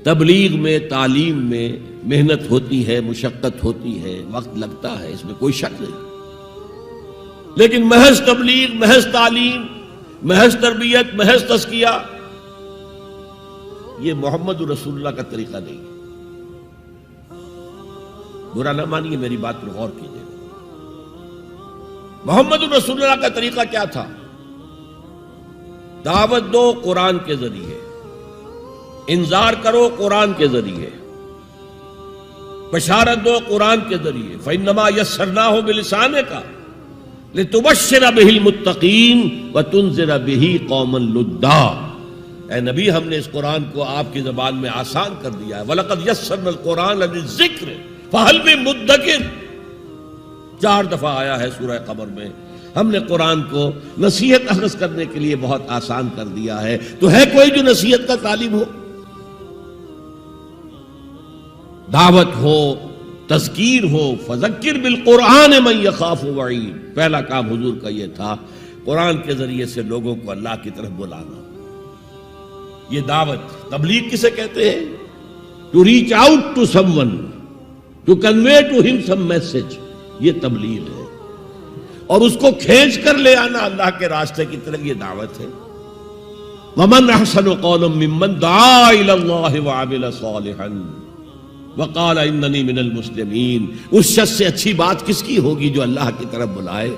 تبلیغ میں، تعلیم میں محنت ہوتی ہے، مشقت ہوتی ہے، وقت لگتا ہے، اس میں کوئی شک نہیں، لیکن محض تبلیغ، محض تعلیم، محض تربیت، محض تزکیہ، یہ محمد رسول اللہ کا طریقہ نہیں ہے۔ برا نہ مانیے، میری بات پر غور کیجیے۔ محمد رسول اللہ کا طریقہ کیا تھا؟ دعوت دو قرآن کے ذریعے، انذار کرو قرآن کے ذریعے، بشارت دو قرآن کے ذریعے۔ فَإِنَّمَا يَسَّرْنَاهُ بِلِسَانِكَ لِتُبَشِّرَ بِهِ الْمُتَّقِينَ وَتُنذِرَ بِهِ قَوْمًا لُدًّا۔ اے نبی، ہم نے اس قرآن کو آپ کی زبان میں آسان کر دیا ہے۔ وَلَقَدْ يَسَّرْنَا الْقُرْآنَ لِلذِّكْرِ فَهَلْ مِن مُدَّكِرٍ، 4 دفعہ آیا ہے سورہ قمر میں۔ ہم نے قرآن کو نصیحت اخذ کرنے کے لیے بہت آسان کر دیا ہے، تو ہے کوئی جو نصیحت کا طالب ہو؟ دعوت ہو، تذکیر ہو، فذکر بالقرآن من یخاف وعید۔ پہلا کام حضور کا یہ تھا، قرآن کے ذریعے سے لوگوں کو اللہ کی طرف بلانا۔ یہ دعوت، تبلیغ کسے کہتے ہیں؟ To reach out to someone, to convey to him some message, یہ تبلیغ ہے۔ اور اس کو کھینچ کر لے آنا اللہ کے راستے کی طرف، یہ دعوت ہے۔ وَمَنْ أَحْسَنُ قَوْلًا مِّمَّنْ دَعَا إِلَى اللَّهِ وَعَمِلَ صَالِحًا وَقَالَ إِنَّنِي مِنَ الْمُسْلِمِينَ۔ اس شخص سے اچھی بات کس کی ہوگی جو اللہ کی طرف بلائے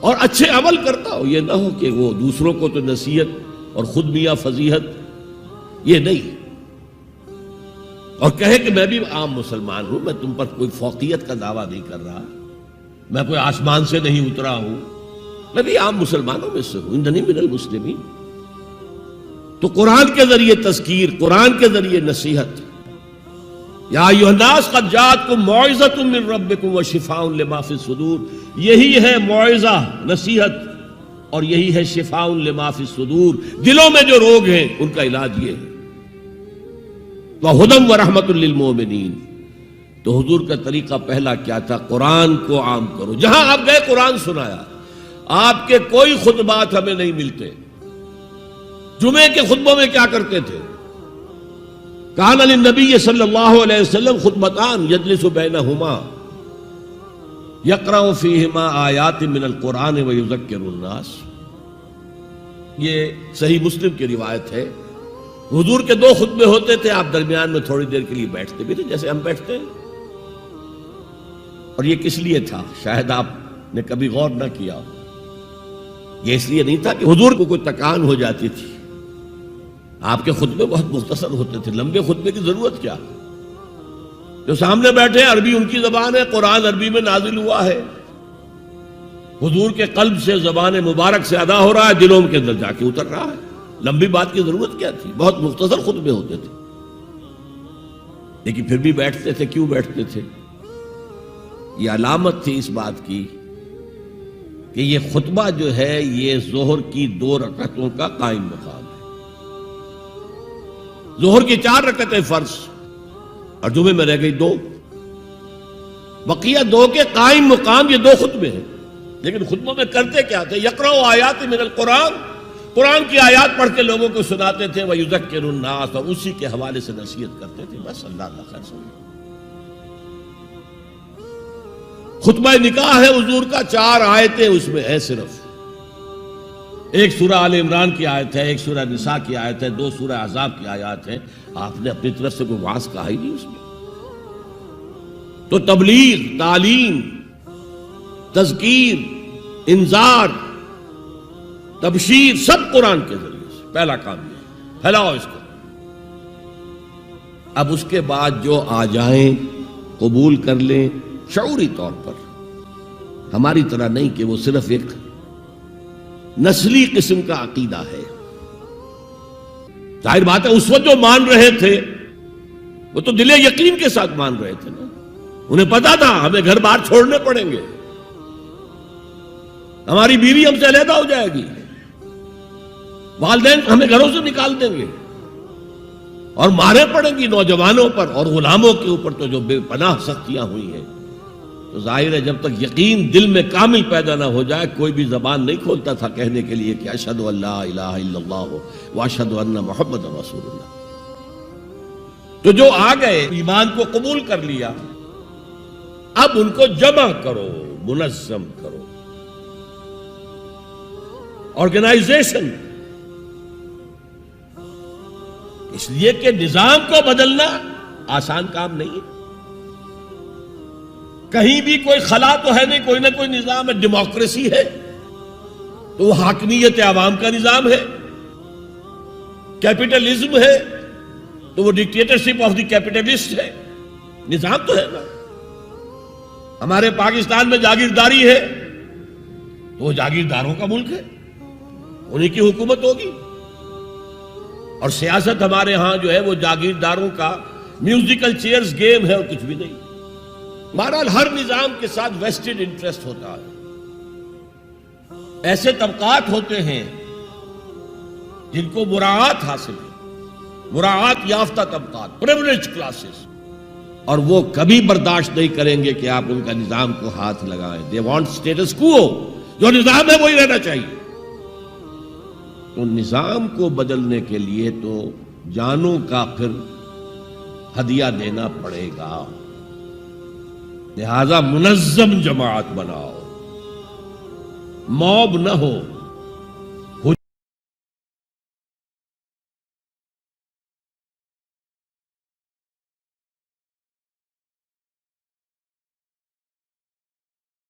اور اچھے عمل کرتا ہو؟ یہ نہ ہو کہ وہ دوسروں کو تو نصیحت اور خود میاں فضیحت، یہ نہیں، اور کہے کہ میں بھی عام مسلمان ہوں، میں تم پر کوئی فوقیت کا دعویٰ نہیں کر رہا، میں کوئی آسمان سے نہیں اترا ہوں، میں بھی عام مسلمانوں میں سے ہوں، اننی من المسلمین۔ تو قرآن کے ذریعے تذکیر، قرآن کے ذریعے نصیحت۔ یا ایھا الناس قد جاءتکم موعظۃ من ربکم وشفاء لما فی الصدور، یہی ہے موعظہ، نصیحت، اور یہی ہے شفاء لما فی الصدور، دلوں میں جو روگ ہیں ان کا علاج یہ ہے۔ وہدی ورحمۃ للمؤمنین۔ تو حضور کا طریقہ پہلا کیا تھا؟ قرآن کو عام کرو، جہاں آپ گئے قرآن سنایا۔ آپ کے کوئی خطبات ہمیں نہیں ملتے۔ جمعے کے خطبوں میں کیا کرتے تھے؟ کان للنبی صلی اللہ علیہ وسلم خطبتان یجلس بینہما یقرأ فیہما آیات من القرآن ویذکر الناس۔ یہ صحیح مسلم کی روایت ہے۔ حضور کے 2 خطبے ہوتے تھے، آپ درمیان میں تھوڑی دیر کے لیے بیٹھتے بھی تھے جیسے ہم بیٹھتے ہیں۔ اور یہ کس لیے تھا؟ شاید آپ نے کبھی غور نہ کیا ہو۔ یہ اس لیے نہیں تھا کہ حضور کو کوئی تکان ہو جاتی تھی، آپ کے خطبے بہت مختصر ہوتے تھے، لمبے خطبے کی ضرورت کیا؟ جو سامنے بیٹھے عربی ان کی زبان ہے، قرآن عربی میں نازل ہوا ہے، حضور کے قلب سے، زبان مبارک سے ادا ہو رہا ہے، دلوں کے اندر جا کے اتر رہا ہے۔ لمبی بات کی ضرورت کیا تھی؟ بہت مختصر خطبے ہوتے تھے، لیکن پھر بھی بیٹھتے تھے۔ کیوں بیٹھتے تھے؟ یہ علامت تھی اس بات کی کہ یہ خطبہ جو ہے یہ ظہر کی 2 رکعتوں کا قائم مقام ہے۔ ظہر کی 4 رکعتیں فرض اور جمعے میں رہ گئی 2، بقیہ 2 کے قائم مقام یہ 2 خطبے ہیں۔ لیکن خطبوں میں کرتے کیا تھے؟ یقرأ آیات من القرآن، قرآن کی آیات پڑھ کے لوگوں کو سناتے تھے، وَيُذَكِّرُ النَّاسَ، اور اسی کے حوالے سے نصیحت کرتے تھے۔ بس اللہ خیر سمجھے۔ خطبہ نکاح ہے حضور کا، 4 آیتیں اس میں ہے صرف۔ ایک سورہ آل عمران کی آیت ہے، ایک سورہ نساء کی آیت ہے، 2 سورہ احزاب کی آیات ہیں۔ آپ نے اپنی طرف سے کوئی وعظ کہا ہی نہیں اس میں۔ تو تبلیغ، تعلیم، تذکیر، انذار، تبشیر، سب قرآن کے ذریعے سے۔ پہلا کام یہ، پھیلاؤ اس کو۔ اب اس کے بعد جو آ جائیں قبول کر لیں شعوری طور پر، ہماری طرح نہیں کہ وہ صرف ایک نسلی قسم کا عقیدہ ہے۔ ظاہر بات ہے اس وقت جو مان رہے تھے وہ تو دل یقین کے ساتھ مان رہے تھے نا، انہیں پتا تھا ہمیں گھر بار چھوڑنے پڑیں گے، ہماری بیوی ہم سے علیحدہ ہو جائے گی، والدین ہمیں گھروں سے نکال دیں گے، اور مارے پڑیں گی نوجوانوں پر اور غلاموں کے اوپر تو جو بے پناہ سختیاں ہوئی ہیں۔ تو ظاہر ہے جب تک یقین دل میں کامل پیدا نہ ہو جائے کوئی بھی زبان نہیں کھولتا تھا کہنے کے لیے کہ اشہد ان لا الہ الا اللہ واشہد ان محمد رسول اللہ۔ تو جو آ گئے ایمان کو قبول کر لیا، اب ان کو جمع کرو، منظم کرو، آرگنائزیشن، اس لیے کہ نظام کو بدلنا آسان کام نہیں ہے۔ کہیں بھی کوئی خلا تو ہے نہیں، کوئی نہ کوئی نظام ہے۔ ڈیموکریسی ہے تو وہ حاکمیت عوام کا نظام ہے، کیپٹلزم ہے تو وہ ڈکٹیٹرشپ آف دی کیپٹلسٹ ہے، نظام تو ہے نا۔ ہمارے پاکستان میں جاگیرداری ہے تو وہ جاگیرداروں کا ملک ہے، انہی کی حکومت ہوگی۔ اور سیاست ہمارے ہاں جو ہے وہ جاگیرداروں کا میوزیکل چیئرز گیم ہے اور کچھ بھی نہیں۔ بہرحال ہر نظام کے ساتھ ویسٹڈ انٹرسٹ ہوتا ہے۔ ایسے طبقات ہوتے ہیں جن کو مراعات حاصل ہے، مراعات یافتہ طبقات، پریولیج کلاسز، اور وہ کبھی برداشت نہیں کریں گے کہ آپ ان کا نظام کو ہاتھ لگائیں۔ دے وانٹ اسٹیٹس کو، جو نظام ہے وہی رہنا چاہیے۔ تو نظام کو بدلنے کے لیے تو جانوں کا پھر ہدیہ دینا پڑے گا، لہذا منظم جماعت بناؤ، موب نہ ہو۔